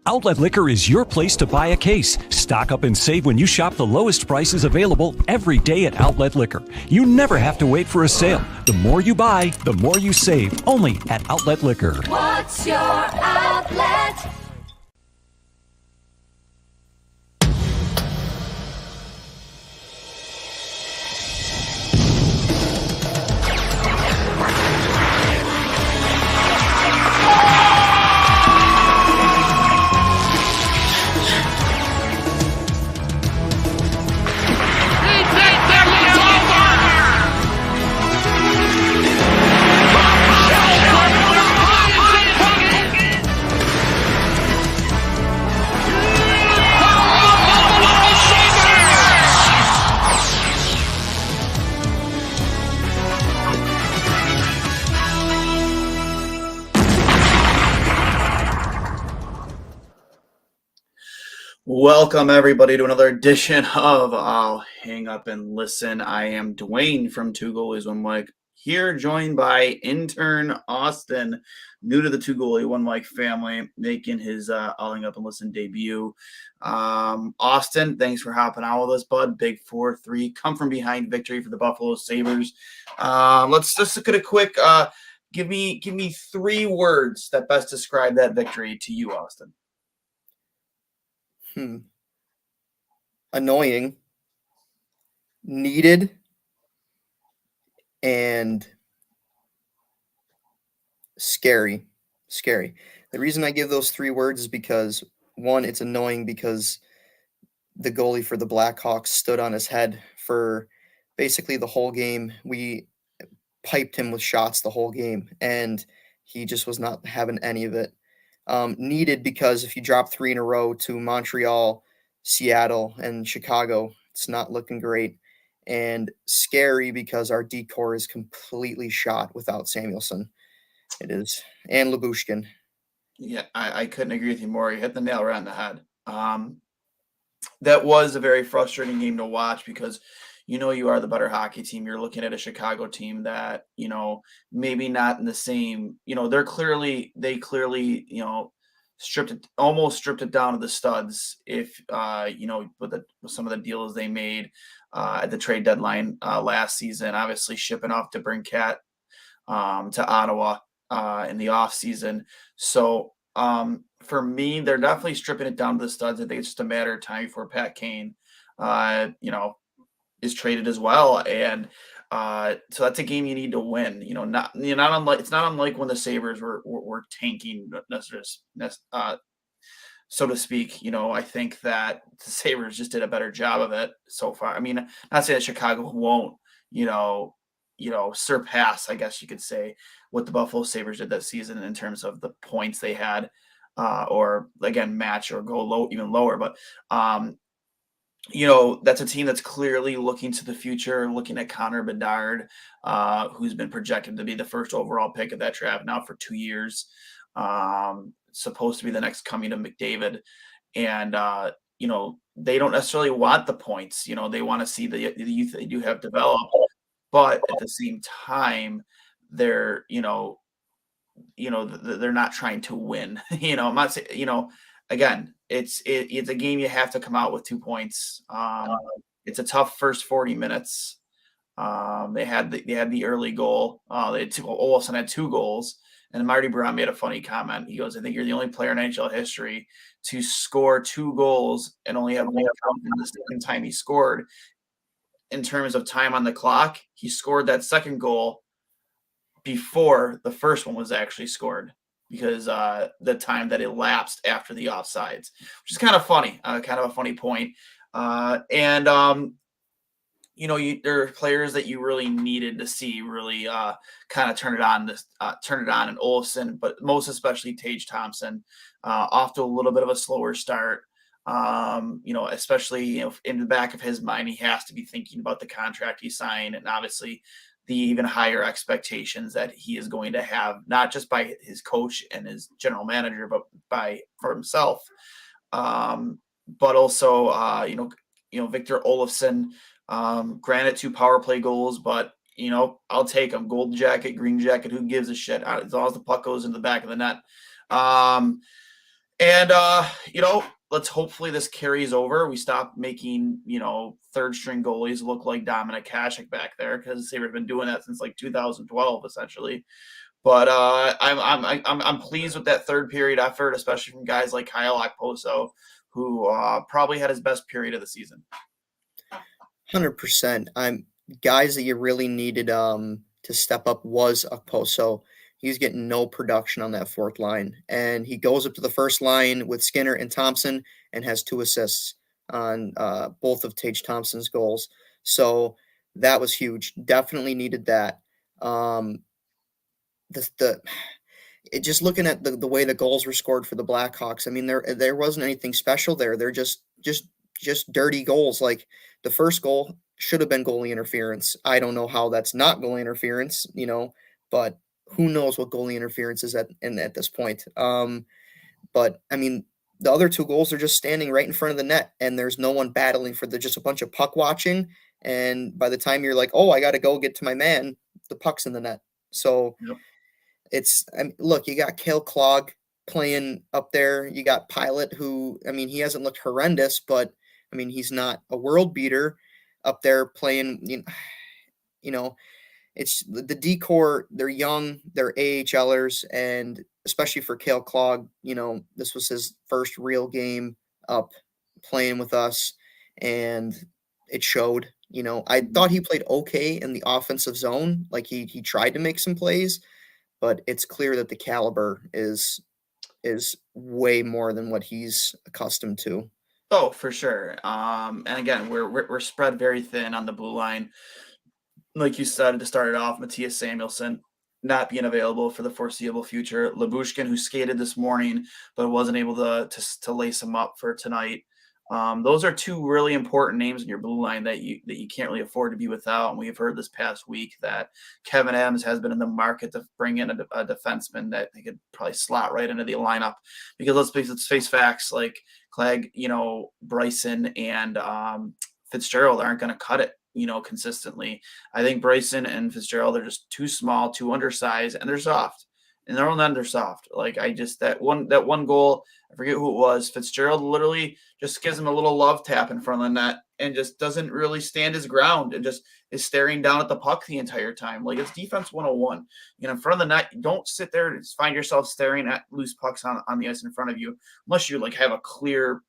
Outlet Liquor is your place to buy a case. Stock up and save when you shop the lowest prices available every day at Outlet Liquor. You never have to wait for a sale. The more you buy, the more you save. Only at Outlet Liquor. What's your outlet? Welcome, everybody, to another edition of I'll Hang Up and Listen. I am Duane from Two Goalies One Mic, here joined by intern Austin, new to the Two Goalie One Mic family, making his I'll Hang Up and Listen debut. Austin, thanks for hopping out with us, bud. Big 4-3, come from behind victory for the Buffalo Sabres. Let's just look at a quick, give me 3 words that best describe that victory to you, Austin. Annoying, needed, and scary. The reason I give those 3 words is because, one, it's annoying because the goalie for the Blackhawks stood on his head for basically the whole game. We piped him with shots the whole game, and he just was not having any of it. Needed because if you drop 3 in a row to Montreal, Seattle, and Chicago, it's not looking great. And scary because our decor is completely shot without Samuelson. It is. And Lyubushkin. Yeah, I couldn't agree with you more. You hit the nail right on the head. That was a very frustrating game to watch because you are the better hockey team. You're looking at a Chicago team that, maybe not in the same, they clearly, almost stripped it down to the studs if, with some of the deals they made at the trade deadline last season, obviously shipping off DeBrincat to Ottawa in the offseason. So for me, they're definitely stripping it down to the studs. I think it's just a matter of time before Pat Kane, is traded as well, and so that's a game you need to win. It's not unlike when the Sabres were tanking, so to speak. I think that the Sabres just did a better job of it so far. I mean, not saying that Chicago won't, surpass, I guess you could say, what the Buffalo Sabres did that season in terms of the points they had, or again match or go low, even lower, but. That's a team that's clearly looking to the future, looking at Connor Bedard, who's been projected to be the first overall pick of that draft now for 2 years. Supposed to be the next coming of McDavid. And, they don't necessarily want the points. They want to see the youth they do have developed. But at the same time, they're, they're not trying to win. I'm not saying, again, it's a game you have to come out with 2 points. It's a tough first 40 minutes. They had the early goal. Olsen had 2 goals, and Marty Brown made a funny comment. He goes, "I think you're the only player in NHL history to score 2 goals and only have 1 count in the second time he scored." In terms of time on the clock, he scored that second goal before the first one was actually scored, because the time that elapsed after the offsides, which is kind of funny, kind of a funny point. There are players that you really needed to see really kind of turn it on in Olsen, but most especially Tage Thompson, off to a little bit of a slower start. Especially in the back of his mind, he has to be thinking about the contract he signed, and obviously the even higher expectations that he is going to have, not just by his coach and his general manager, but for himself. But also, Victor Olofsson, granted 2 power play goals, but I'll take them. Gold jacket, green jacket, who gives a shit? As long as the puck goes in the back of the net. And let's hopefully this carries over. We stop making, third string goalies look like Dominic Hasek back there, because they've been doing that since like 2012 essentially. But I'm pleased with that third period effort, especially from guys like Kyle Okposo, who probably had his best period of the season. 100%. I'm guys that you really needed to step up was Okposo. He's getting no production on that fourth line, and he goes up to the first line with Skinner and Thompson and has 2 assists on both of Tage Thompson's goals. So that was huge. Definitely needed that. Just looking at the way the goals were scored for the Blackhawks, I mean there wasn't anything special there. They're just dirty goals. Like the first goal should have been goalie interference. I don't know how that's not goalie interference, but who knows what goalie interference is at this point. But I mean the other 2 goals are just standing right in front of the net, and there's no one battling for just a bunch of puck watching. And by the time you're like, oh, I got to go get to my man, the puck's in the net. So. Yep. Look, you got Cale Clog playing up there. You got Pilot, who, I mean, he hasn't looked horrendous, but I mean, he's not a world beater up there playing. It's the decor. They're young, they're AHLers, and especially for Cale Clog, this was his first real game up playing with us, and it showed. I thought he played okay in the offensive zone. Like he tried to make some plays, but it's clear that the caliber is way more than what he's accustomed to. Oh, for sure. And again, we're spread very thin on the blue line. Like you said, to start it off, Matthias Samuelsson not being available for the foreseeable future. Labushkin, who skated this morning but wasn't able to lace him up for tonight. Those are 2 really important names in your blue line that you can't really afford to be without. And we've heard this past week that Kevin Adams has been in the market to bring in a defenseman that they could probably slot right into the lineup. Because let's face facts, like Clegg, Bryson and Fitzgerald aren't going to cut it, consistently. I think Bryson and Fitzgerald are just too small, too undersized, and they're soft. And they're on under soft. Like that one goal, I forget who it was. Fitzgerald literally just gives him a little love tap in front of the net and just doesn't really stand his ground and just is staring down at the puck the entire time. Like it's defense 101. In front of the net, don't sit there and find yourself staring at loose pucks on the ice in front of you, unless you like have a clear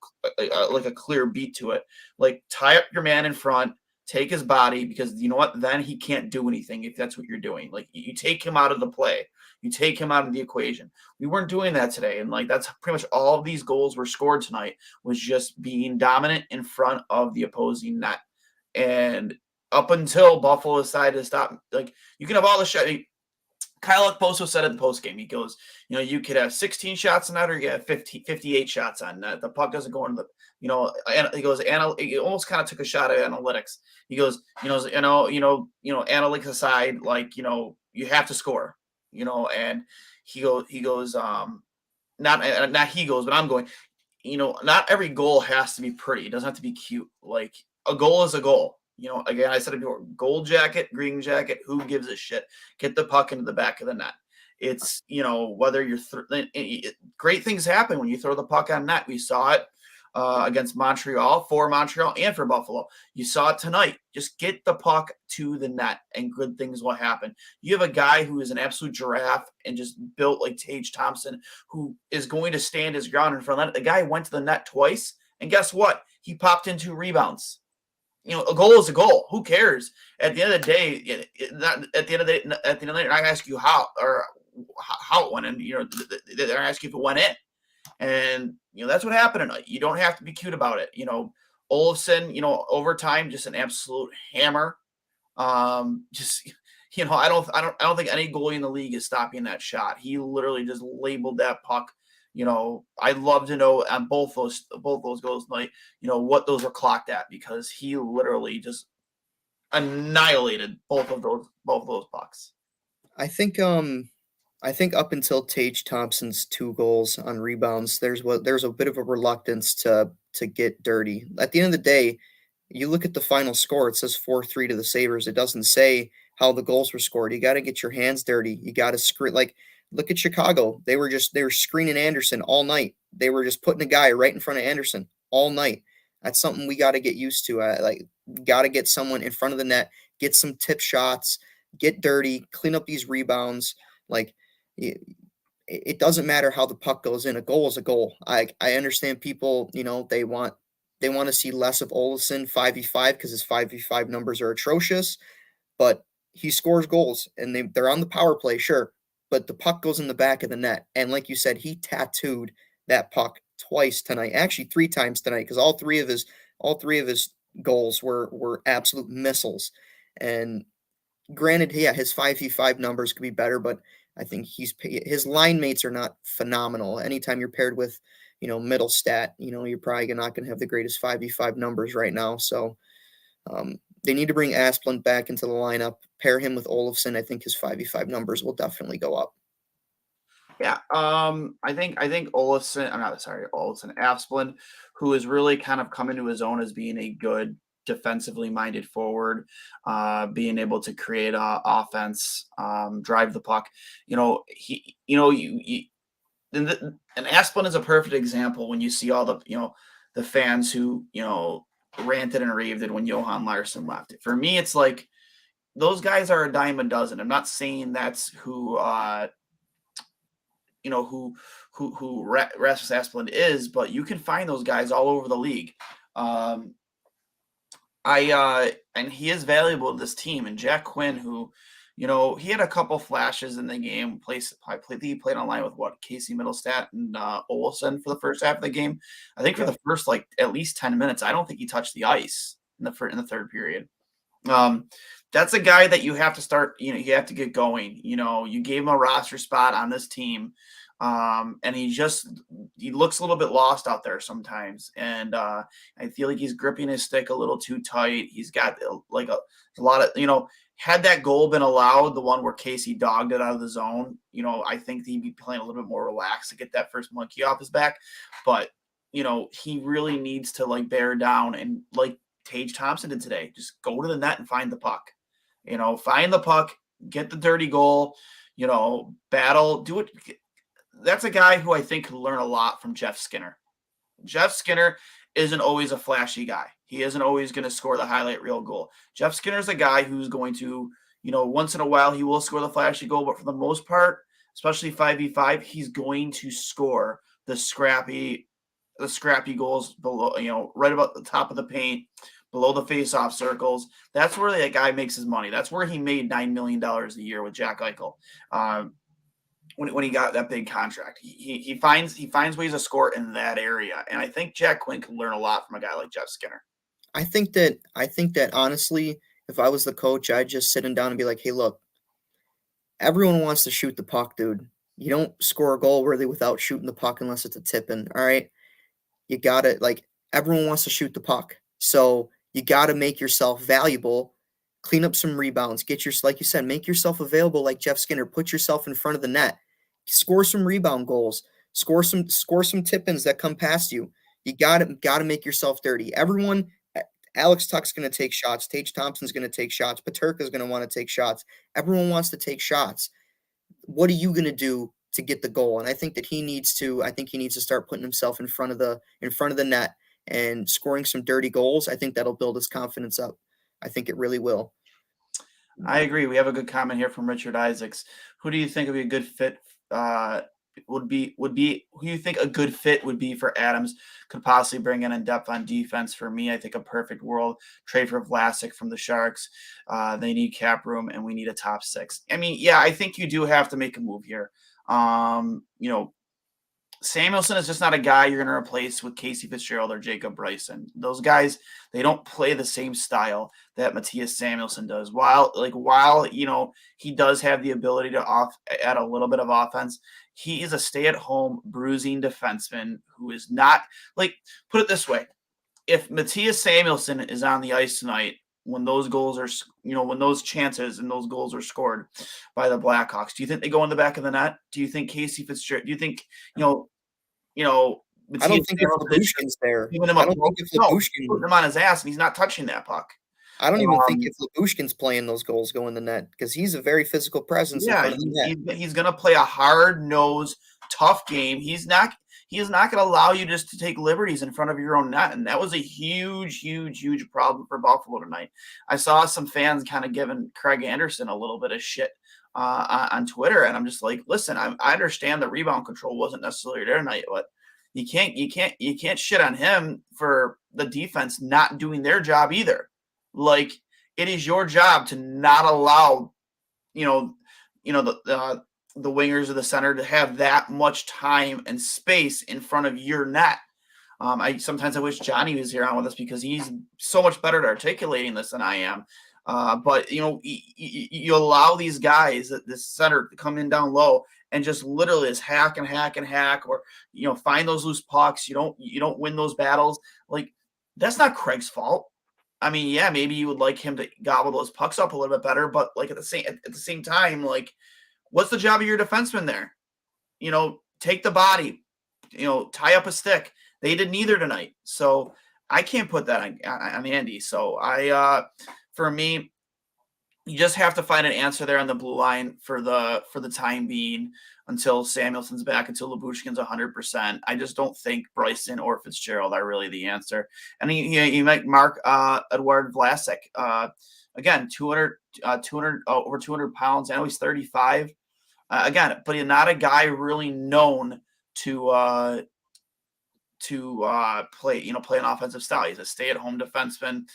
beat to it. Like tie up your man in front, take his body, because you know what? Then he can't do anything if that's what you're doing. Like you take him out of the play. You take him out of the equation. We weren't doing that today. And that's pretty much all of these goals were scored tonight, was just being dominant in front of the opposing net. And up until Buffalo decided to stop, you can have all the shot. Kyle Okposo said in the postgame, he goes, you could have 16 shots on net or you have 58 shots on net. The puck doesn't go into and he goes, he almost kind of took a shot at analytics. He goes, analytics aside, you have to score. And he goes, not he goes, but I'm going, not every goal has to be pretty. It doesn't have to be cute. Like a goal is a goal. Again, I said it before, gold jacket, green jacket, who gives a shit? Get the puck into the back of the net. It's, whether you're, great things happen when you throw the puck on net. We saw it against Montreal, for Montreal and for Buffalo. You saw it tonight. Just get the puck to the net and good things will happen. You have a guy who is an absolute giraffe and just built like Tage Thompson, who is going to stand his ground in front of the net. The guy went to the net twice, and guess what? He popped in 2 rebounds. A goal is a goal. Who cares? At the end of the day, at the end of the day, they're not going to ask you how it went in. They're going to ask you if it went in. And, that's what happened tonight. You don't have to be cute about it. Olofsson, overtime, just an absolute hammer. I don't think any goalie in the league is stopping that shot. He literally just labeled that puck. I'd love to know on both those goals tonight, what those were clocked at, because he literally just annihilated both of those pucks. I think up until Tage Thompson's 2 goals on rebounds, there's a bit of a reluctance to get dirty. At the end of the day, you look at the final score, it says 4-3 to the Sabres. It doesn't say how the goals were scored. You got to get your hands dirty. You got to screen. Like, look at Chicago. They were screening Anderson all night. they were just putting a guy right in front of Anderson all night. That's something we got to get used to. Got to get someone in front of the net, get some tip shots, get dirty, clean up these rebounds. Like, it doesn't matter how the puck goes in. A goal is a goal. I understand people, they want to see less of Olofsson 5v5 because his 5v5 numbers are atrocious, but he scores goals and they're on the power play, sure, but the puck goes in the back of the net. And like you said, he tattooed that puck twice tonight, actually 3 times tonight, because all three of his goals were absolute missiles. And granted, yeah, his 5v5 numbers could be better, but I think his line mates are not phenomenal. Anytime you're paired with, Middlestat, you're probably not going to have the greatest 5v5 numbers right now. So they need to bring Asplund back into the lineup, pair him with Olofsson. I think his 5v5 numbers will definitely go up. Yeah, I think Olofsson, Asplund, who is really kind of come into his own as being a good defensively minded forward, being able to create offense, drive the puck. And Asplund is a perfect example when you see all the fans who ranted and raved when Johan Larsson left. For me, it's like those guys are a dime a dozen. I'm not saying that's who Rasmus Asplund is, but you can find those guys all over the league. And he is valuable to this team. And Jack Quinn, who, he had a couple flashes in the game. He played online with Casey Middlestat and Olofsson for the first half of the game. I think for the first at least 10 minutes, I don't think he touched the ice in the third period. That's a guy that you have to start. You have to get going. You gave him a roster spot on this team. And he looks a little bit lost out there sometimes. And I feel like he's gripping his stick a little too tight. He's got a lot of, had that goal been allowed, the one where Casey dogged it out of the zone, I think he'd be playing a little bit more relaxed to get that first monkey off his back. But, he really needs to bear down and Tage Thompson did today, just go to the net and find the puck, find the puck, get the dirty goal, battle, do it. That's a guy who I think could learn a lot from Jeff Skinner. Jeff Skinner isn't always a flashy guy. He isn't always going to score the highlight reel goal. Jeff Skinner's a guy who's going to, once in a while he will score the flashy goal, but for the most part, especially 5v5, he's going to score the scrappy goals below, right about the top of the paint, below the face-off circles. That's where that guy makes his money. That's where he made $9 million a year with Jack Eichel. When he got that big contract, he finds ways to score in that area, and I think Jack Quinn can learn a lot from a guy like Jeff Skinner. I think that honestly, if I was the coach, I'd just sit him down and be like, "Hey, look, everyone wants to shoot the puck, dude. You don't score a goal really without shooting the puck unless it's a tip-in. All right, you got it. Everyone wants to shoot the puck, so you got to make yourself valuable." Clean up some rebounds, like you said, make yourself available like Jeff Skinner, put yourself in front of the net, score some rebound goals, score some tip-ins that come past you. You got to make yourself dirty. Everyone, Alex Tuch's going to take shots, Tage Thompson's going to take shots, Peterka's going to want to take shots. Everyone wants to take shots. What are you going to do to get the goal? And I think he needs to start putting himself in front of the net and scoring some dirty goals. I think that'll build his confidence up. I think it really will. I agree. We have a good comment here from Richard Isaacs. Who do you think would be a good fit? Who do you think a good fit would be for Adams? Could possibly bring in depth on defense. For me, I think a perfect world trade for Vlasic from the Sharks. They need cap room, and we need a top 6. I mean, yeah, I think you do have to make a move here. Samuelsson is just not a guy you're going to replace with Casey Fitzgerald or Jacob Bryson. Those guys, they don't play the same style that Matthias Samuelsson does. While he does have the ability to add a little bit of offense, he is a stay-at-home bruising defenseman who is not put it this way. If Matthias Samuelsson is on the ice tonight, when those goals are, when those chances and those goals are scored by the Blackhawks, do you think they go in the back of the net? Do you think Casey Fitzgerald? Do you think, I don't think if Labushkin's there. I don't think if Labushkin putting him on his ass and he's not touching that puck. I don't even think if Labushkin's playing those goals go in the net because he's a very physical presence. Yeah, he's going to play a hard-nosed, tough game. He's not he is not going to allow you just to take liberties in front of your own net. And that was a huge problem for Buffalo tonight. I saw some fans kind of giving Craig Anderson a little bit of shit on Twitter. And I'm just like, listen, I understand the rebound control wasn't necessarily there tonight, but you can't shit on him for the defense not doing their job either. Like, it is your job to not allow, the wingers or the center to have that much time and space in front of your net. Sometimes I wish Johnny was here on with us because he's so much better at articulating this than I am. But you allow these guys, this center, to come in down low and just literally just hack, or find those loose pucks. You don't win those battles. Like, that's not Craig's fault. I mean, yeah, maybe you would like him to gobble those pucks up a little bit better, but like at the same time, like, what's the job of your defenseman there? Take the body, tie up a stick. They did neither tonight, so I can't put that on Andy. So for me, you just have to find an answer there on the blue line for the time being until Samuelson's back, until Lyubushkin's 100%. I just don't think Bryson or Fitzgerald are really the answer. And you might mark Eduard Vlasic. Again, 200 over 200 pounds. I know he's 35. Again, but he's not a guy really known to play an offensive style. He's a stay-at-home defenseman.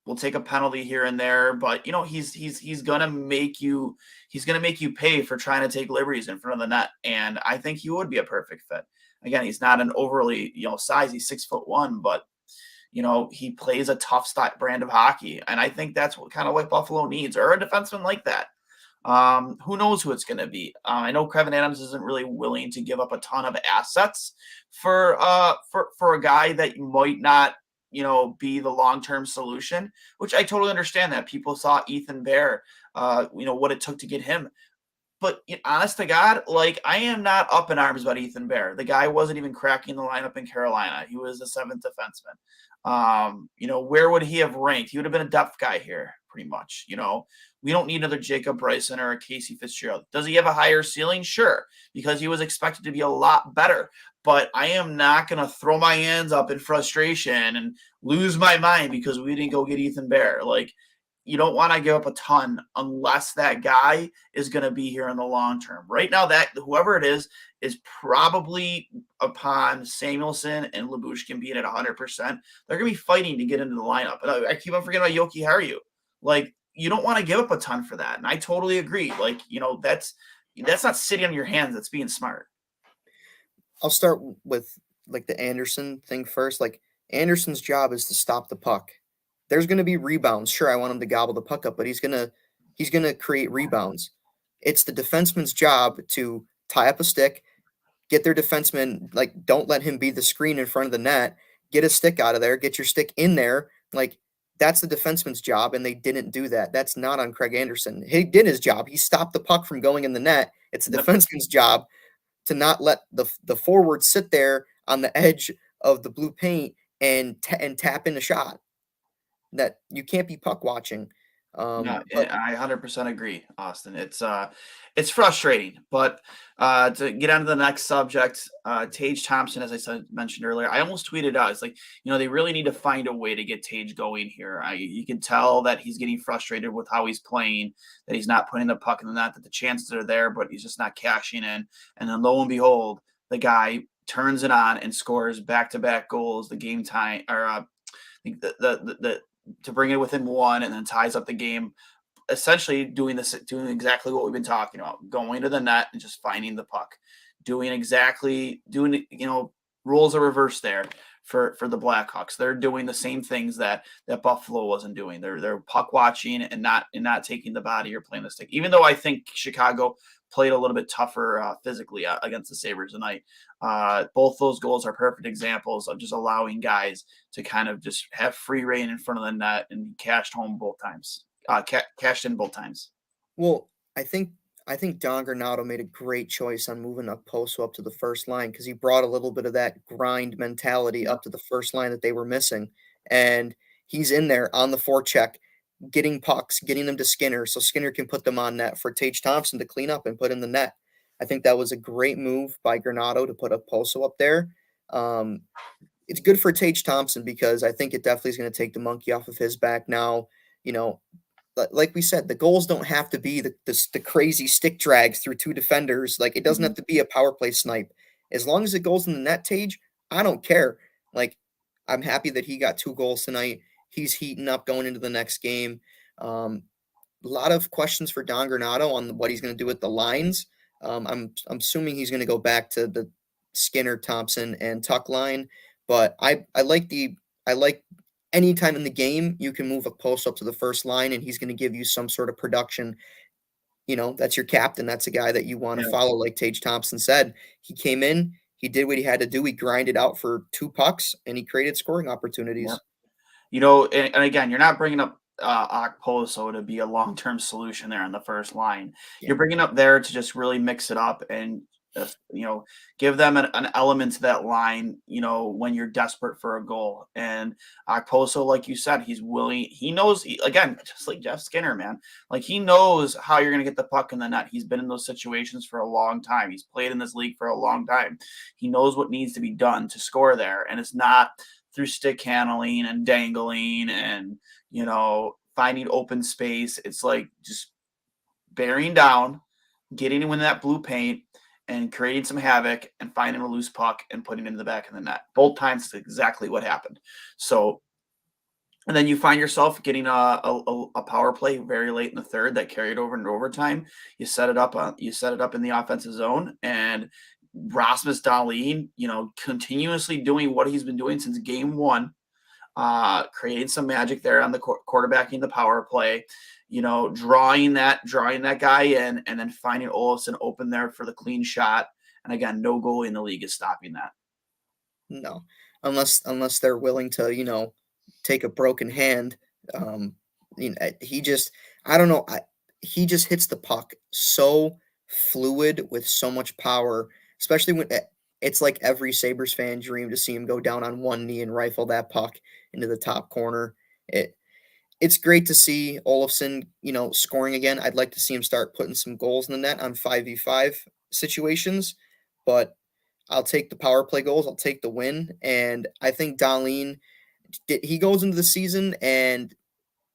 Will take a penalty here and there, but he's gonna make you pay for trying to take liberties in front of the net. And I think he would be a perfect fit. Again, he's not an overly size. He's 6'1", but he plays a tough brand of hockey, and I think that's what Buffalo needs, or a defenseman like that. Who knows who it's going to be? I know Kevin Adams isn't really willing to give up a ton of assets for a guy that might not, be the long-term solution, which I totally understand that. People saw Ethan Bear, what it took to get him. But honest to God, like, I am not up in arms about Ethan Bear. The guy wasn't even cracking the lineup in Carolina. He was the 7th defenseman. Where would he have ranked? He would have been a depth guy here, pretty much. We don't need another Jacob Bryson or a Casey Fitzgerald. Does he have a higher ceiling? Sure, because he was expected to be a lot better. But I am not going to throw my hands up in frustration and lose my mind because we didn't go get Ethan Bear. Like, you don't want to give up a ton unless that guy is going to be here in the long term. Right now, that whoever it is probably, upon Samuelson and Lyubushkin being at 100%, they're going to be fighting to get into the lineup. And I keep on forgetting about Yoki Haru. Like, you don't want to give up a ton for that. And I totally agree. Like, that's not sitting on your hands. That's being smart. I'll start with like the Anderson thing first. Like, Anderson's job is to stop the puck. There's going to be rebounds. Sure, I want him to gobble the puck up, but he's going to create rebounds. It's the defenseman's job to tie up a stick, get their defenseman, like, don't let him be the screen in front of the net, get a stick out of there, get your stick in there. Like, that's the defenseman's job, and they didn't do that. That's not on Craig Anderson. He did his job. He stopped the puck from going in the net. It's the defenseman's job to not let the forward sit there on the edge of the blue paint and tap in a shot. That you can't be puck watching. No, I 100% agree, Austin. It's frustrating, but to get on to the next subject, Tage Thompson, as I mentioned earlier, I almost tweeted out, it's like, they really need to find a way to get Tage going here. You can tell that he's getting frustrated with how he's playing, that he's not putting the puck in the net, that the chances are there, but he's just not cashing in. And then lo and behold, the guy turns it on and scores back-to-back goals, the game time, or the to bring it within one, and then ties up the game, essentially doing exactly what we've been talking about, going to the net and just finding the puck, roles are reversed there for the Blackhawks. They're doing the same things that Buffalo wasn't doing. They're puck watching and not taking the body or playing the stick. Even though I think Chicago played a little bit tougher physically against the Sabres tonight. Both those goals are perfect examples of just allowing guys to kind of just have free reign in front of the net and cashed in both times. Well, I think Don Granato made a great choice on moving Okposo up to the first line, because he brought a little bit of that grind mentality up to the first line that they were missing. And he's in there on the forecheck, getting pucks, getting them to Skinner, so Skinner can put them on net for Tage Thompson to clean up and put in the net. I think that was a great move by Granato to put Okposo up there. It's good for Tage Thompson because I think it definitely is going to take the monkey off of his back now. You know, like we said, the goals don't have to be the crazy stick drags through two defenders. Like, it doesn't have to be a power play snipe. As long as it goes in the net, Tage, I don't care. Like, I'm happy that he got 2 goals tonight. He's heating up going into the next game. A lot of questions for Don Granato on what he's going to do with the lines. I'm assuming he's going to go back to the Skinner, Thompson, and Tuck line. But I like anytime in the game you can move a post up to the first line and he's going to give you some sort of production. You know, that's your captain. That's a guy that you want to follow. Like Tage Thompson said, he came in, he did what he had to do. He grinded out for 2 pucks and he created scoring opportunities. Yeah. You know, and again, you're not bringing up Okposo to be a long-term solution there on the first line. Yeah. You're bringing up there to just really mix it up and give them an element to that line, when you're desperate for a goal. And Okposo, like you said, he's willing. He knows, again, just like Jeff Skinner, man, like he knows how you're going to get the puck in the net. He's been in those situations for a long time. He's played in this league for a long time. He knows what needs to be done to score there. And it's not through stick handling and dangling and, finding open space. It's like just bearing down, getting in that blue paint, and creating some havoc and finding a loose puck and putting it in the back of the net. Both times, it's exactly what happened. So, and then you find yourself getting a power play very late in the third that carried over into overtime. You set it up in the offensive zone, and Rasmus Dahlin, continuously doing what he's been doing since game 1, creating some magic there on the quarterbacking the power play. Drawing that guy in and then finding Olofsson open there for the clean shot. And again, no goalie in the league is stopping that. No, unless they're willing to, take a broken hand. He just, I don't know. He just hits the puck so fluid with so much power, especially when it's like every Sabres fan dream to see him go down on one knee and rifle that puck into the top corner. It's great to see Olofsson, scoring again. I'd like to see him start putting some goals in the net on 5v5 situations, but I'll take the power play goals. I'll take the win. And I think Dahlin, he goes into the season and,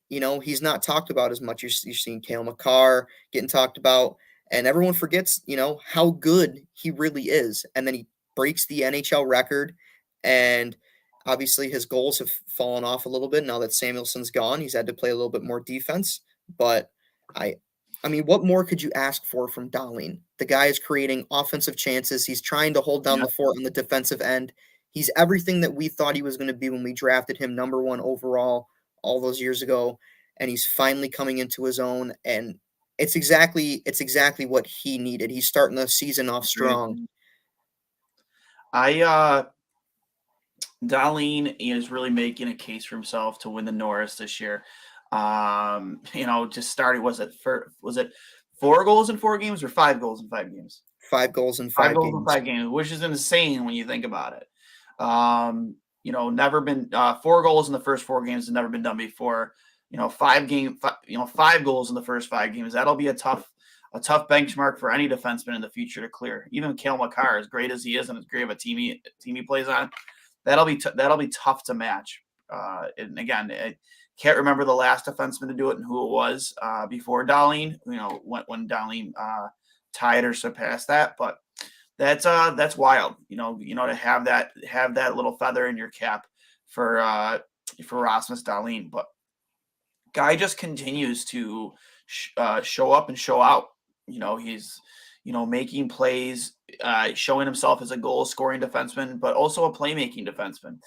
he's not talked about as much. You're seeing Cale Makar getting talked about, and everyone forgets, how good he really is. And then he breaks the NHL record, and obviously his goals have fallen off a little bit now that Samuelson's gone. He's had to play a little bit more defense, but I mean, what more could you ask for from Dahlin? The guy is creating offensive chances. He's trying to hold down the fort on the defensive end. He's everything that we thought he was going to be when we drafted him number 1 overall all those years ago, and he's finally coming into his own, and it's exactly what he needed. He's starting the season off strong. Dahlin is really making a case for himself to win the Norris this year. Just started. Was it 4 goals in 4 games or 5 goals in 5 games? 5 goals in 5 goals games. in 5 games, which is insane when you think about it. Never been 4 goals in the first 4 games has never been done before. 5 goals in the first 5 games. That'll be a tough benchmark for any defenseman in the future to clear. Even Cale Makar, as great as he is and as great of a team he plays on, that'll be tough to match. And again, I can't remember the last defenseman to do it and who it was before Dahlin. When Dahlin tied or surpassed that, but that's wild. To have that little feather in your cap for Rasmus Dahlin, but guy just continues to show up and show out. He's making plays, showing himself as a goal-scoring defenseman, but also a playmaking defenseman.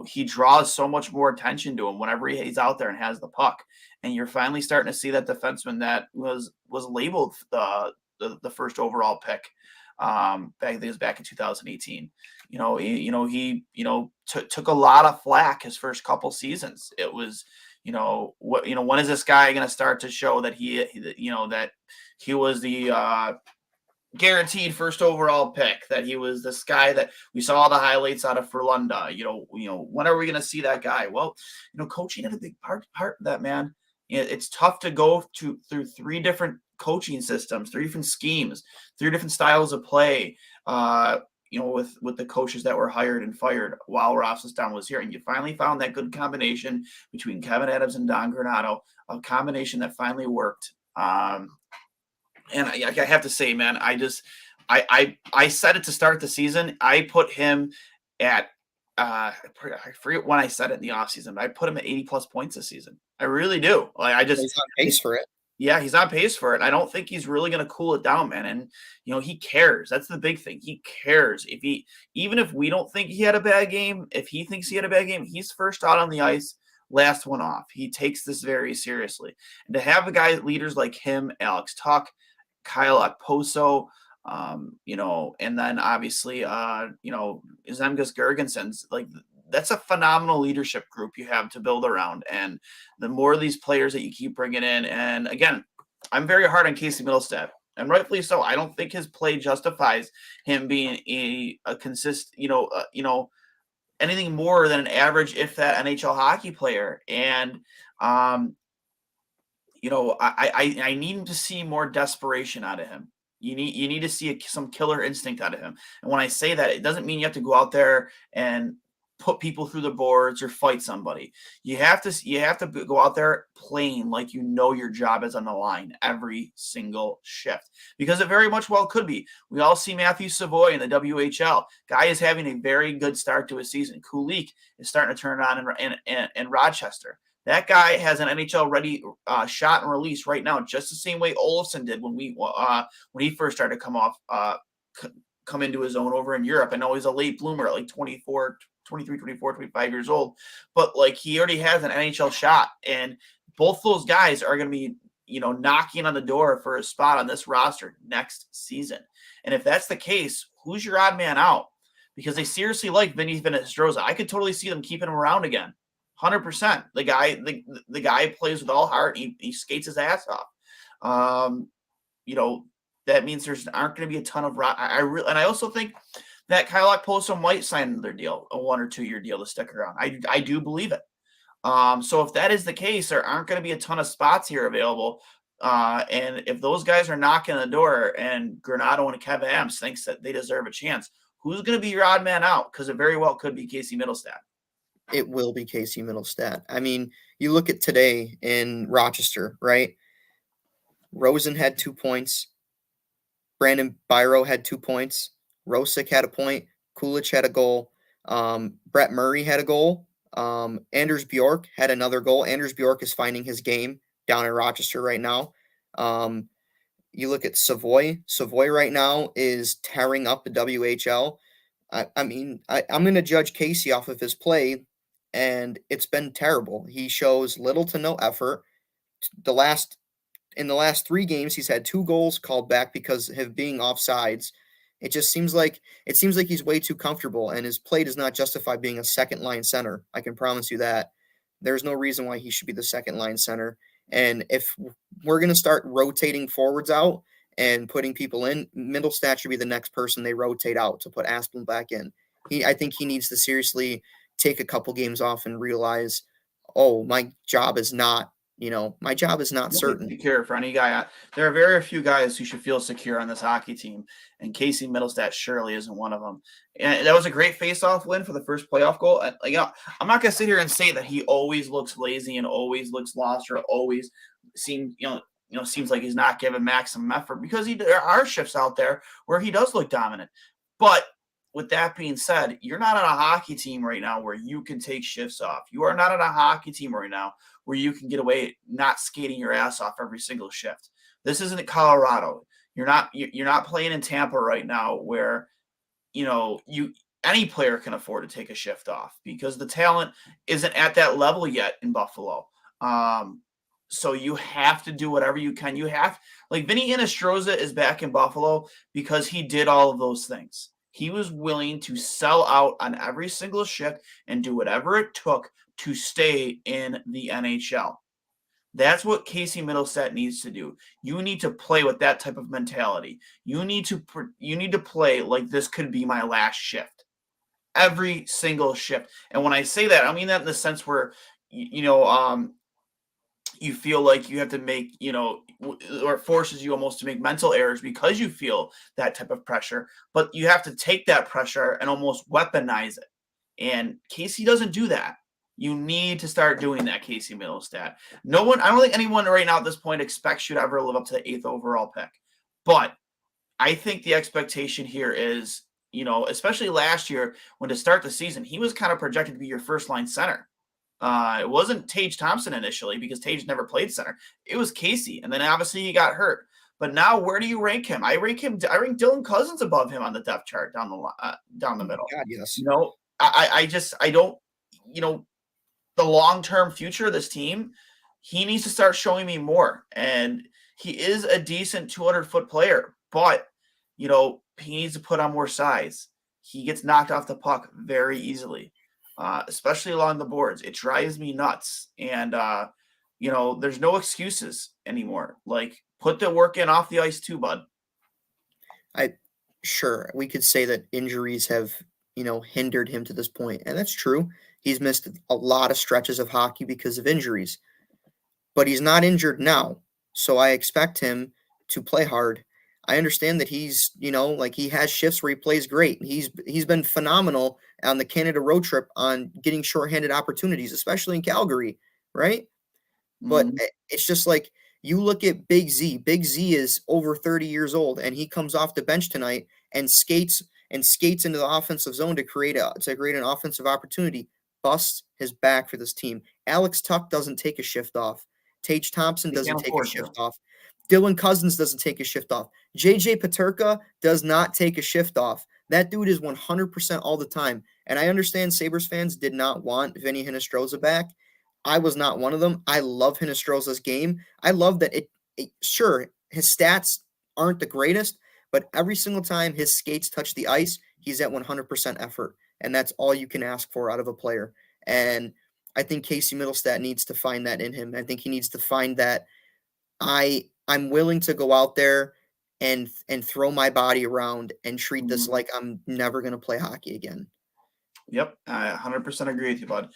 He draws so much more attention to him whenever he's out there and has the puck. And you're finally starting to see that defenseman that was labeled the first overall pick back in 2018. He took a lot of flack his first couple seasons. It was, when is this guy going to start to show that that he was the guaranteed first overall pick, that he was this guy that we saw the highlights out of Frölunda. When are we going to see that guy? Well, coaching had a big part of that, man. It's tough to go through 3 different coaching systems, 3 different schemes, 3 different styles of play, with the coaches that were hired and fired while Roethlisberger was here. And you finally found that good combination between Kevin Adams and Don Granato, a combination that finally worked. And I have to say, man, I said it to start the season. I put him at I forget when I said it in the offseason, but I put him at 80+ points this season. I really do. He's on pace for it. Yeah, he's on pace for it. I don't think he's really going to cool it down, man. And he cares. That's the big thing. He cares. Even if we don't think he had a bad game, if he thinks he had a bad game, he's first out on the ice, last one off. He takes this very seriously. And to have leaders like him, Alex Tuck, Kyle Okposo, and then obviously, Zemgus Girgensons, like that's a phenomenal leadership group you have to build around. And the more of these players that you keep bringing in, and again, I'm very hard on Casey Middlestat, and rightfully so. I don't think his play justifies him being a anything more than an average, if that, NHL hockey player. And, I need to see more desperation out of him. You need to see some killer instinct out of him. And when I say that, it doesn't mean you have to go out there and put people through the boards or fight somebody. You have to go out there playing like your job is on the line every single shift, because it very much well could be. We all see Matthew Savoy in the WHL. Guy is having a very good start to his season. Kulik is starting to turn on in Rochester. That guy has an NHL ready shot and release right now, just the same way Olofsson did when he first started to come into his own over in Europe. I know he's a late bloomer at like 23, 24, 25 years old, but like he already has an NHL shot, and both those guys are going to be, knocking on the door for a spot on this roster next season. And if that's the case, who's your odd man out? Because they seriously like Vinny Venestroza. I could totally see them keeping him around again. 100%. The guy plays with all heart. He skates his ass off. That means aren't going to be a ton of. And I also think that Kyle Okposo might sign another deal, a 1 or 2 year deal to stick around. I do believe it. So if that is the case, there aren't going to be a ton of spots here available. And if those guys are knocking on the door, and Granato and Kevin Adams thinks that they deserve a chance, who's going to be your odd man out? Because it very well could be Casey Middlestat. It will be Casey Middlestat. I mean, you look at today in Rochester, right? Rosen had 2 points. Brandon Byro had 2 points. Rosick had a point. Kulich had a goal. Brett Murray had a goal. Anders Bjork had another goal. Anders Bjork is finding his game down in Rochester right now. You look at Savoy. Savoy right now is tearing up the WHL. I'm going to judge Casey off of his play, and it's been terrible. He shows little to no effort. In the last 3 games, he's had 2 goals called back because of him being offsides. It just seems like he's way too comfortable, and his play does not justify being a second-line center. I can promise you that. There's no reason why he should be the second-line center. And if we're going to start rotating forwards out and putting people in, Middlestat should be the next person they rotate out to put Asplund back in. I think he needs to seriously take a couple games off and realize, my job is not certain. Secure for any guy. There are very few guys who should feel secure on this hockey team, and Casey Middlestat surely isn't one of them. And that was a great face-off win for the first playoff goal. I'm not going to sit here and say that he always looks lazy and always looks lost or always seems like he's not giving maximum effort, because there are shifts out there where he does look dominant. But with that being said, you're not on a hockey team right now where you can take shifts off. You are not on a hockey team right now where you can get away not skating your ass off every single shift. This isn't Colorado. You're not playing in Tampa right now where any player can afford to take a shift off, because the talent isn't at that level yet in Buffalo. So you have to do whatever you can. Vinny Venestroza is back in Buffalo because he did all of those things. He was willing to sell out on every single shift and do whatever it took to stay in the NHL. That's what Casey Middlestat needs to do. You need to play with that type of mentality. You need to play like this could be my last shift. Every single shift. And when I say that, I mean that in the sense where, you feel like you have to make, or it forces you almost to make mental errors because you feel that type of pressure. But you have to take that pressure and almost weaponize it. And Casey doesn't do that. You need to start doing that, Casey Middlestat. I don't think anyone right now at this point expects you to ever live up to the 8th overall pick. But I think the expectation here is, especially last year when to start the season, he was kind of projected to be your first line center. It wasn't Tage Thompson initially because Tage never played center. It was Casey, and then obviously he got hurt. But now, where do you rank him? I rank Dylan Cousins above him on the depth chart down the middle. God, yes. I don't. The long-term future of this team, he needs to start showing me more. And he is a decent 200-foot player, but he needs to put on more size. He gets knocked off the puck very easily. Especially along the boards. It drives me nuts. And, there's no excuses anymore. Like, put the work in off the ice too, bud. Sure, we could say that injuries have, hindered him to this point, and that's true. He's missed a lot of stretches of hockey because of injuries, but he's not injured now, so I expect him to play hard. I understand that he's, he has shifts where he plays great. He's been phenomenal on the Canada road trip on getting shorthanded opportunities, especially in Calgary, right? But it's just like you look at Big Z. Big Z is over 30 years old, and he comes off the bench tonight and skates into the offensive zone to create an offensive opportunity. Busts his back for this team. Alex Tuck doesn't take a shift off. Tage Thompson doesn't take a shift off. Dylan Cousins doesn't take a shift off. JJ Peterka does not take a shift off. That dude is 100% all the time. And I understand Sabres fans did not want Vinny Hinostroza back. I was not one of them. I love Hinostroza's game. I love that sure, his stats aren't the greatest, but every single time his skates touch the ice, he's at 100% effort. And that's all you can ask for out of a player. And I think Casey Middlestat needs to find that in him. I think he needs to find that I'm willing to go out there and throw my body around and treat this like I'm never going to play hockey again. Yep, I 100% agree with you, bud.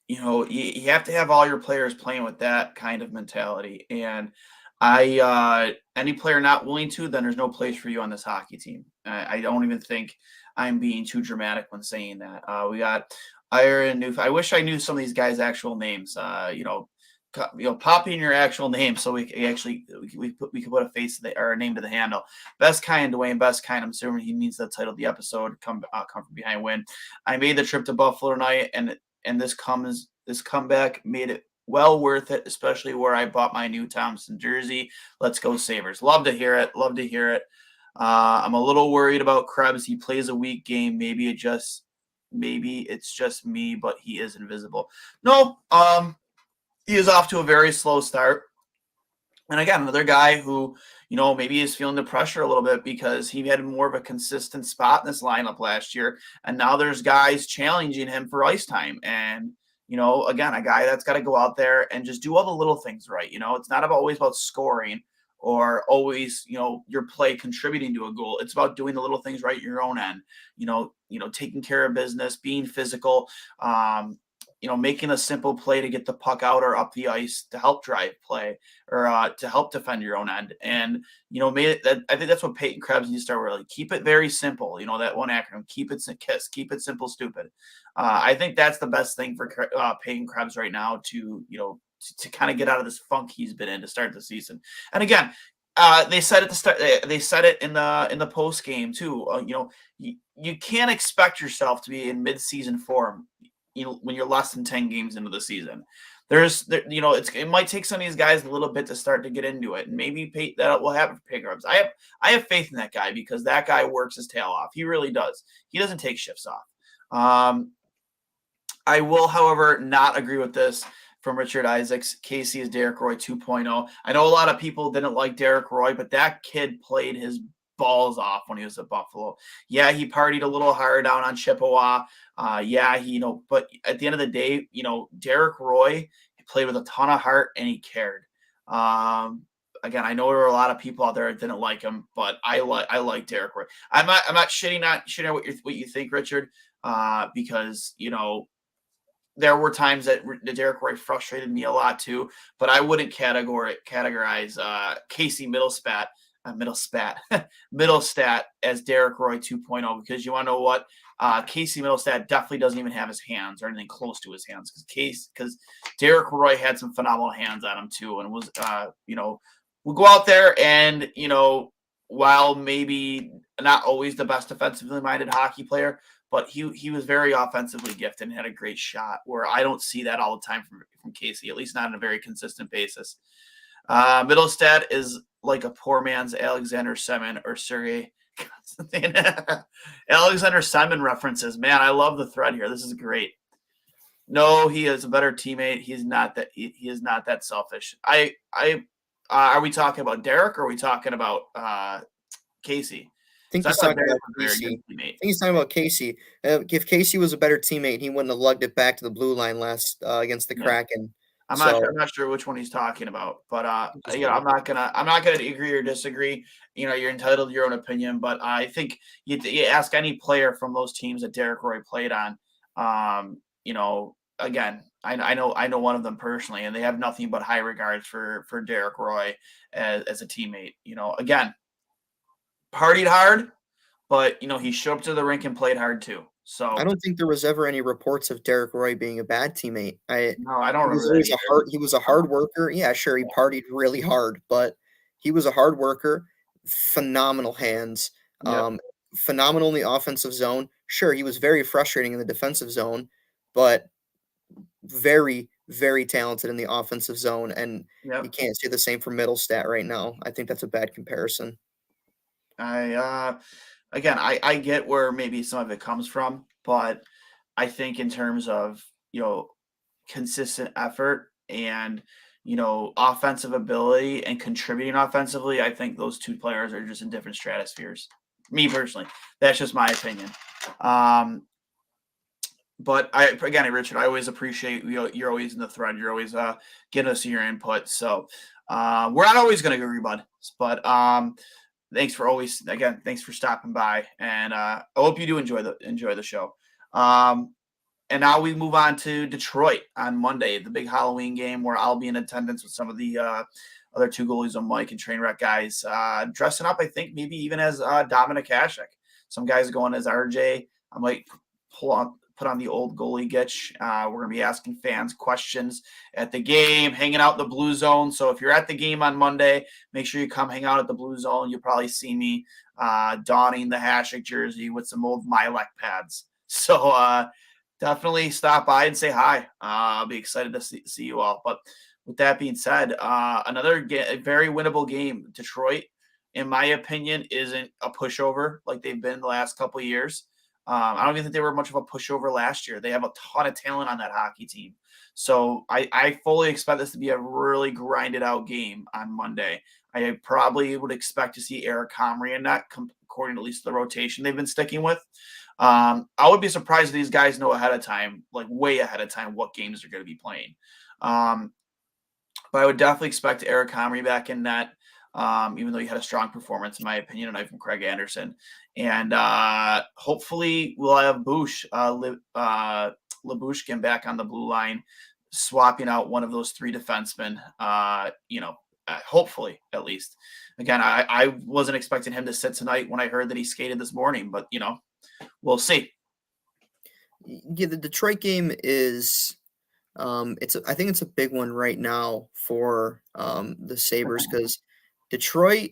You have to have all your players playing with that kind of mentality. And any player not willing to, then there's no place for you on this hockey team. I don't even think I'm being too dramatic when saying that. We got Iron New. I wish I knew some of these guys' actual names. Pop in your actual name so we could put a face or a name to the handle. Best kind, Duane. Best kind. I'm assuming he means the title of the episode. Come from behind, win. I made the trip to Buffalo tonight, and this comeback made it well worth it, especially where I bought my new Thompson jersey. Let's go Sabres. Love to hear it. I'm a little worried about Krebs. He plays a weak game. Maybe it's just me, but he is invisible. No, he is off to a very slow start. And again, another guy who, maybe is feeling the pressure a little bit because he had more of a consistent spot in this lineup last year. And now there's guys challenging him for ice time. And, again, a guy that's got to go out there and just do all the little things right. It's not always about scoring or always, your play contributing to a goal. It's about doing the little things right at your own end, taking care of business, being physical, making a simple play to get the puck out or up the ice to help drive play or to help defend your own end. And, I think that's what Peyton Krebs needs to start really keep it very simple. That one acronym, keep it simple, stupid. I think that's the best thing for Peyton Krebs right now to kind of get out of this funk he's been in to start the season. And again, they said at the start, they said it in the post game too. You can't expect yourself to be in mid-season form when you're less than 10 games into the season. It might take some of these guys a little bit to start to get into it, and maybe that will happen for Peyton Krebs. I have faith in that guy because that guy works his tail off. He really does. He doesn't take shifts off. I will, however, not agree with this from Richard Isaacs. Casey is Derek Roy 2.0. I know a lot of people didn't like Derek Roy, but that kid played his balls off when he was at Buffalo. Yeah, he partied a little hard down on Chippewa. But at the end of the day, Derek Roy played with a ton of heart and he cared. Again, I know there were a lot of people out there that didn't like him, but I like Derek Roy. I'm not shitting on what you think, Richard, because there were times that Derek Roy frustrated me a lot too, but I wouldn't categorize Casey Middlestat Middlestat as Derek Roy 2.0, because you want to know what? Casey Middlestat definitely doesn't even have his hands or anything close to his hands, because Derek Roy had some phenomenal hands on him too, and was we'll go out there and while maybe not always the best defensively minded hockey player, but he was very offensively gifted and had a great shot, where I don't see that all the time from Casey, at least not on a very consistent basis. Middlestat is like a poor man's Alexander Semin or Sergei Constantine. Alexander Semin references. Man, I love the thread here. This is great. No, he is a better teammate. He is not that selfish. Are we talking about Derek or are we talking about Casey? I think he's talking about Casey. I think he's talking about Casey. If Casey was a better teammate, he wouldn't have lugged it back to the blue line last against the Kraken. I'm not sure which one he's talking about, but I'm not gonna agree or disagree. You're entitled to your own opinion, but I think you ask any player from those teams that Derek Roy played on. Again, I know one of them personally, and they have nothing but high regards for Derek Roy as a teammate. Again, partied hard, but he showed up to the rink and played hard too. So I don't think there was ever any reports of Derek Roy being a bad teammate. I don't remember. He was a hard worker. Yeah, sure, he partied really hard, but he was a hard worker. Phenomenal hands. Phenomenal in the offensive zone. Sure, he was very frustrating in the defensive zone, but very, very talented in the offensive zone. And you can't say the same for Middlestat right now. I think that's a bad comparison. I get where maybe some of it comes from, but I think in terms of, consistent effort and, offensive ability and contributing offensively, I think those two players are just in different stratospheres. Me personally, that's just my opinion. But Richard, I always appreciate you're always in the thread. You're always getting us your input. So we're not always going to agree, bud. But thanks for stopping by, and I hope you do enjoy the show. And now we move on to Detroit on Monday, the big Halloween game, where I'll be in attendance with some of the other two goalies on Mike and Trainwreck guys, dressing up, I think maybe even as Dominic Hasek. Some guys going as RJ. I might put on the old goalie gitch. We're going to be asking fans questions at the game, hanging out in the Blue Zone. So if you're at the game on Monday, make sure you come hang out at the Blue Zone. You'll probably see me donning the Hasek jersey with some old Milek pads. So definitely stop by and say hi. I'll be excited to see you all. But with that being said, another very winnable game. Detroit, in my opinion, isn't a pushover like they've been the last couple of years. I don't even think they were much of a pushover last year. They have a ton of talent on that hockey team. So I fully expect this to be a really grinded out game on Monday. I probably would expect to see Eric Comrie in that, according to at least the rotation they've been sticking with. I would be surprised if these guys know ahead of time, like way ahead of time, what games they're going to be playing. But I would definitely expect Eric Comrie back in net. Even though he had a strong performance, in my opinion, and from Craig Anderson. And hopefully we'll have Lyubushkin back on the blue line, swapping out one of those three defensemen, hopefully at least. Again, I wasn't expecting him to sit tonight when I heard that he skated this morning, but, we'll see. Yeah, the Detroit game is I think it's a big one right now for the Sabres, because Detroit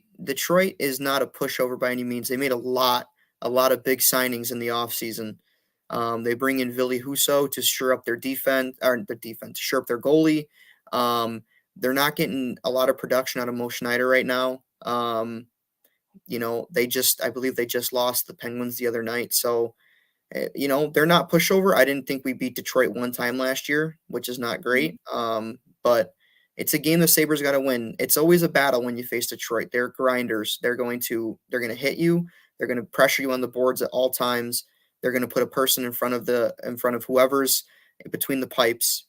is not a pushover by any means. They made a lot of big signings in the offseason. They bring in Ville Husso to shore up their defense, shore up their goalie. They're not getting a lot of production out of Mo Schneider right now. I believe they just lost the Penguins the other night. So, they're not pushover. I didn't think we beat Detroit one time last year, which is not great. But it's a game the Sabres got to win. It's always a battle when you face Detroit. They're grinders. They're going to hit you. They're going to pressure you on the boards at all times. They're going to put a person in front of whoever's between the pipes.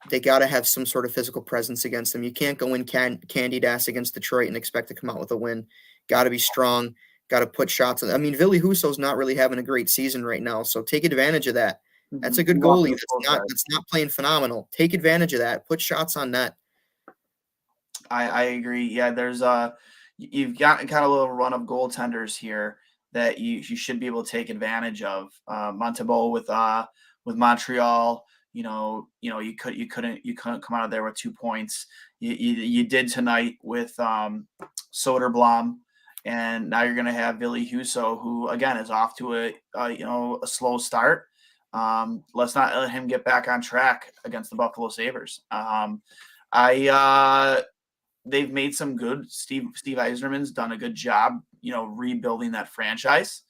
They got to have some sort of physical presence against them. You can't go in candied ass against Detroit and expect to come out with a win. Got to be strong. Got to put shots on. I mean, Ville Husso's not really having a great season right now, so take advantage of that. That's a good You want goalie. the slow start. That's not playing phenomenal. Take advantage of that. Put shots on net. I agree. Yeah, there's you've got kind of a little run of goaltenders here that you should be able to take advantage of. Montebo with Montreal, you couldn't come out of there with 2 points. You did tonight with Soderblom, and now you're going to have Billy Huso, who again is off to a slow start. Let's not let him get back on track against the Buffalo Sabres. They've made some good. Steve Yzerman's done a good job, rebuilding that franchise.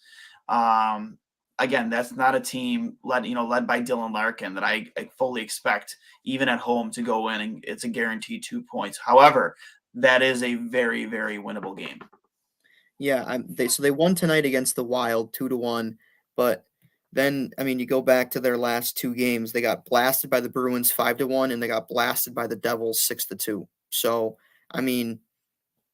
Again, that's not a team led by Dylan Larkin that I fully expect, even at home, to go in and it's a guaranteed 2 points. However, that is a very, very winnable game. Yeah, they won tonight against the Wild 2-1, but then you go back to their last 2 games. They got blasted by the Bruins 5-1, and they got blasted by the Devils 6-2. So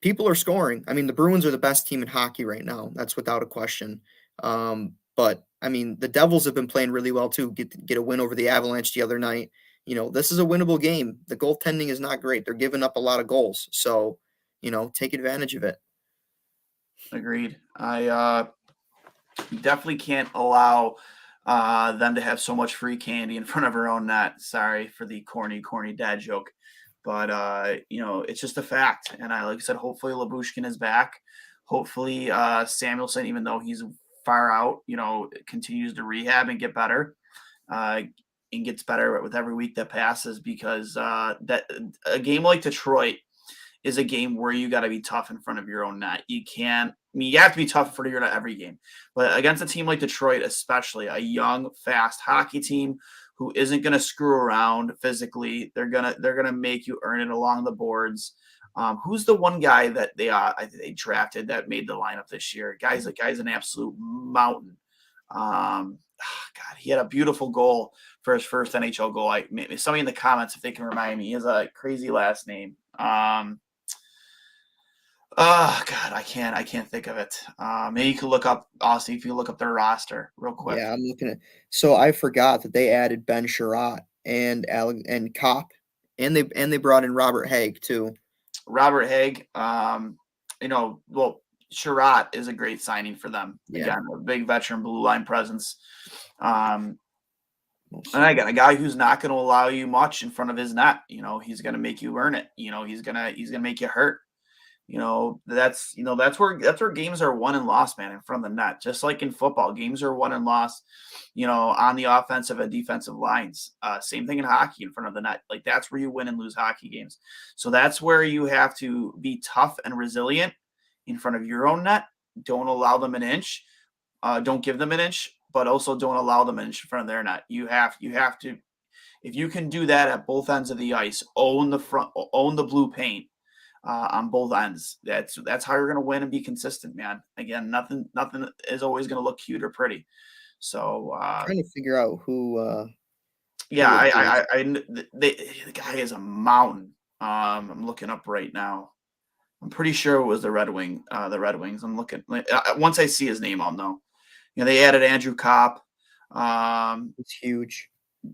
people are scoring. The Bruins are the best team in hockey right now. That's without a question. But the Devils have been playing really well too. Get a win over the Avalanche the other night. This is a winnable game. The goaltending is not great. They're giving up a lot of goals. So, take advantage of it. Agreed. I definitely can't allow them to have so much free candy in front of our own net. Sorry for the corny dad joke. But, it's just a fact. And like I said, hopefully Lyubushkin is back. Hopefully Samuelson, even though he's far out, continues to rehab and get better and gets better with every week that passes, because that a game like Detroit is a game where you got to be tough in front of your own net. You have to be tough in front of your net every game. But against a team like Detroit, especially a young, fast hockey team who isn't going to screw around physically, they're gonna make you earn it along the boards. Who's the one guy that they drafted that made the lineup this year? Guy's an absolute mountain. God, he had a beautiful goal for his first NHL goal. Somebody in the comments, if they can remind me, he has a crazy last name. Oh God, I can't think of it. Maybe you can look up, Austin, if you look up their roster real quick. Yeah, I'm looking at. So I forgot that they added Ben Sherratt and Kopp, and they brought in Robert Haig too. Robert Haig, Sherratt is a great signing for them. Yeah. Again, a big veteran blue line presence. And I got a guy who's not going to allow you much in front of his net. He's going to make you earn it. He's going to make you hurt. That's where games are won and lost, man, in front of the net. Just like in football, games are won and lost, on the offensive and defensive lines. Same thing in hockey, in front of the net. Like, that's where you win and lose hockey games. So that's where you have to be tough and resilient in front of your own net. Don't allow them an inch. Don't give them an inch, but also don't allow them an inch in front of their net. You have to, if you can do that at both ends of the ice, own the blue paint. On both ends. That's how you're going to win and be consistent, man. Again, nothing is always going to look cute or pretty. So trying to figure out who. The guy is a mountain. I'm looking up right now. I'm pretty sure it was the Red Wings. I'm looking. Once I see his name, I'll know. They added Andrew Kopp. It's huge.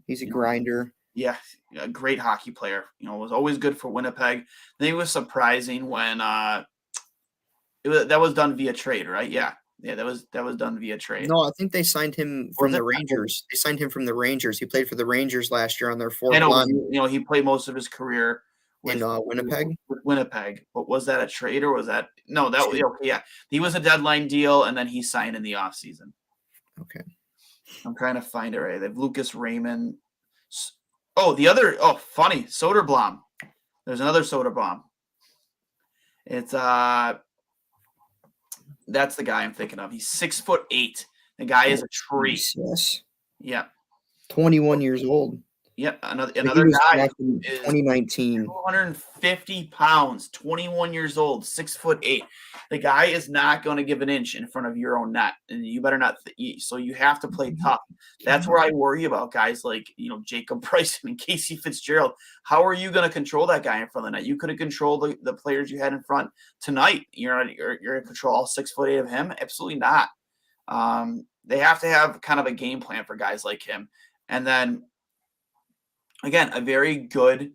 He's a grinder. Yeah, a great hockey player. Was always good for Winnipeg. I think it was surprising when that was done via trade, right? Yeah, that was done via trade. No, I think they signed him from the Rangers. They signed him from the Rangers. He played for the Rangers last year on their fourth line. He played most of his career in Winnipeg. With Winnipeg, but was that a trade or was that no? That was okay. Yeah, he was a deadline deal, and then he signed in the offseason. Okay, I'm trying to find it right. They have Lucas Raymond. Funny, Soderblom. There's another Soderblom. It's that's the guy I'm thinking of. He's 6'8". The guy is a tree. Yes. Yeah. 21 years old. Yep. Another guy is 2019. 250 pounds, 21 years old, 6'8". The guy is not going to give an inch in front of your own net, and you better not. So you have to play tough. That's where I worry about guys like Jacob Bryson and Casey Fitzgerald. How are you going to control that guy in front of the net? You could have controlled the players you had in front tonight. You're going to control all 6'8" of him? Absolutely not. They have to have kind of a game plan for guys like him. And then again, a very good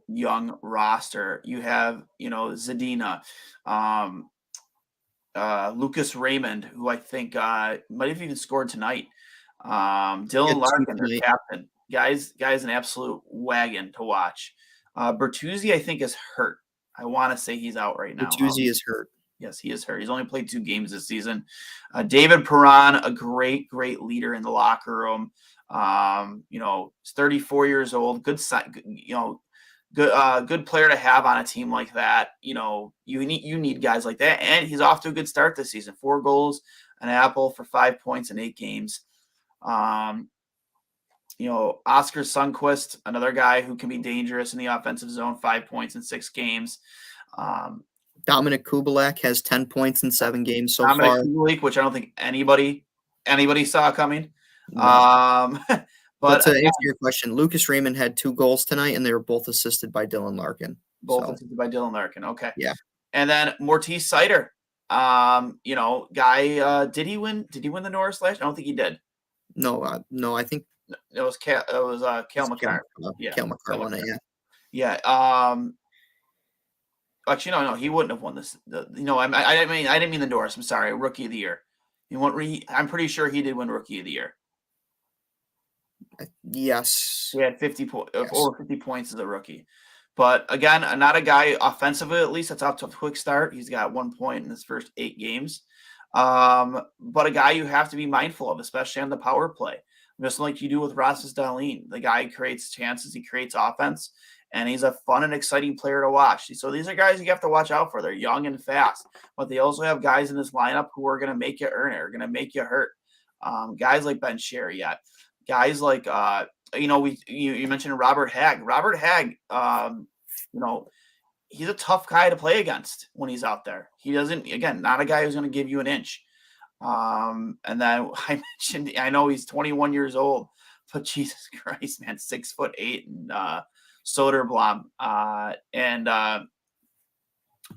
young roster. You have, Zadina, Lucas Raymond, who I think might have even scored tonight. Yeah, Dylan two Larkin, their tonight. captain. Guys, an absolute wagon to watch. Bertuzzi, I think, is hurt. I want to say he's out right now. Bertuzzi is hurt. Yes, he is hurt. He's only played 2 games this season. David Perron, a great leader in the locker room. He's 34 years old. Good player to have on a team like that. You need guys like that, and he's off to a good start this season. 4 goals, an apple for 5 points in 8 games. Oscar Sundqvist, another guy who can be dangerous in the offensive zone. 5 points in 6 games. Dominic Kubalek has 10 points in 7 games so Dominic far. Kubalek, which I don't think anybody saw coming. No. But to answer your question, Lucas Raymond had 2 goals tonight, and they were both assisted by Dylan Larkin. Assisted by Dylan Larkin. Okay. Yeah. And then Mortiz Seider, guy. Did he win? Did he win the Norris last? I don't think he did. No, I think it was Cale McCarr. Yeah, Cale McCarr won it. Yeah. Actually, no, he wouldn't have won this. I didn't mean the Norris. I'm sorry, Rookie of the Year. I'm pretty sure he did win Rookie of the Year. Yes. He had 50 points, over 50 points as a rookie. But again, not a guy offensively, at least that's off to a quick start. He's got 1 point in his first 8 games. But a guy you have to be mindful of, especially on the power play. Just like you do with Rasmus Dahlin. The guy creates chances, he creates offense, and he's a fun and exciting player to watch. So these are guys you have to watch out for. They're young and fast, but they also have guys in this lineup who are going to make you earn it, are going to make you hurt. Guys like Ben Sherry, guys like you mentioned Robert Hagg. Robert Hagg, he's a tough guy to play against when he's out there. He doesn't, again, not a guy who's going to give you an inch. And then I know he's 21 years old, but Jesus Christ, man, 6'8" and Soderblom.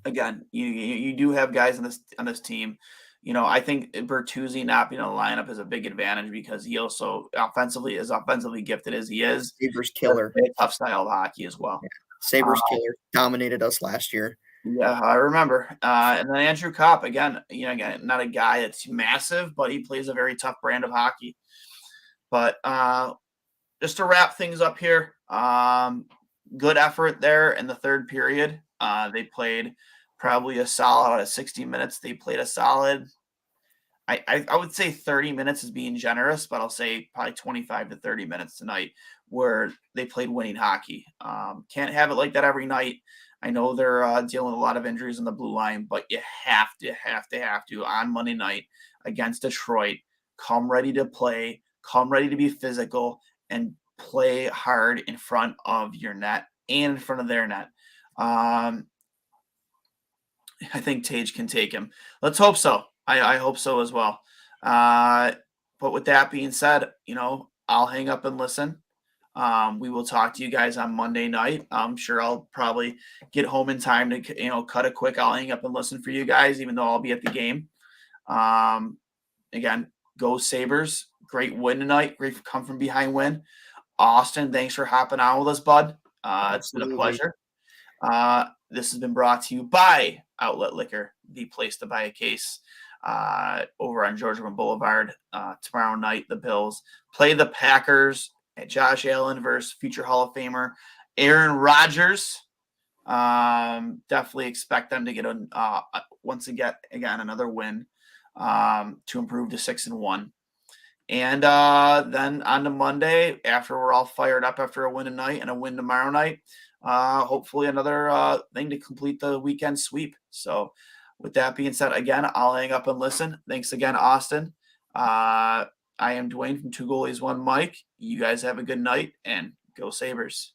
Again, you do have guys on this team. I think Bertuzzi not being in the lineup is a big advantage because he also offensively gifted as he is. Sabres killer. A tough style of hockey as well. Yeah. Sabres killer dominated us last year. Yeah, I remember. And then Andrew Kopp, again, not a guy that's massive, but he plays a very tough brand of hockey. But just to wrap things up here, good effort there in the third period. They played probably a solid out of 60 minutes. They played a solid, I would say 30 minutes is being generous, but I'll say probably 25 to 30 minutes tonight where they played winning hockey. Can't have it like that every night. I know they're dealing with a lot of injuries on the blue line, but you have to on Monday night against Detroit, come ready to play, come ready to be physical, and play hard in front of your net and in front of their net. I think Tage can take him. Let's hope so. I hope so as well. But with that being said, I'll hang up and listen. We will talk to you guys on Monday night. I'm sure I'll probably get home in time to, cut it quick. I'll hang up and listen for you guys, even though I'll be at the game. Again, go Sabres. Great win tonight. Great come from behind win. Austin, thanks for hopping on with us, bud. It's been a pleasure. This has been brought to you by Outlet Liquor, the place to buy a case, over on Georgia Boulevard. Tomorrow night, the Bills play the Packers. Josh Allen versus future Hall of Famer Aaron Rodgers. Definitely expect them to get another win to improve to 6-1. And then on to Monday, after we're all fired up after a win tonight and a win tomorrow night, hopefully another thing to complete the weekend sweep. So with that being said, again, I'll hang up and listen. Thanks again, Austin. I am Duane from Two Goalies, One Mic. You guys have a good night and go Sabres.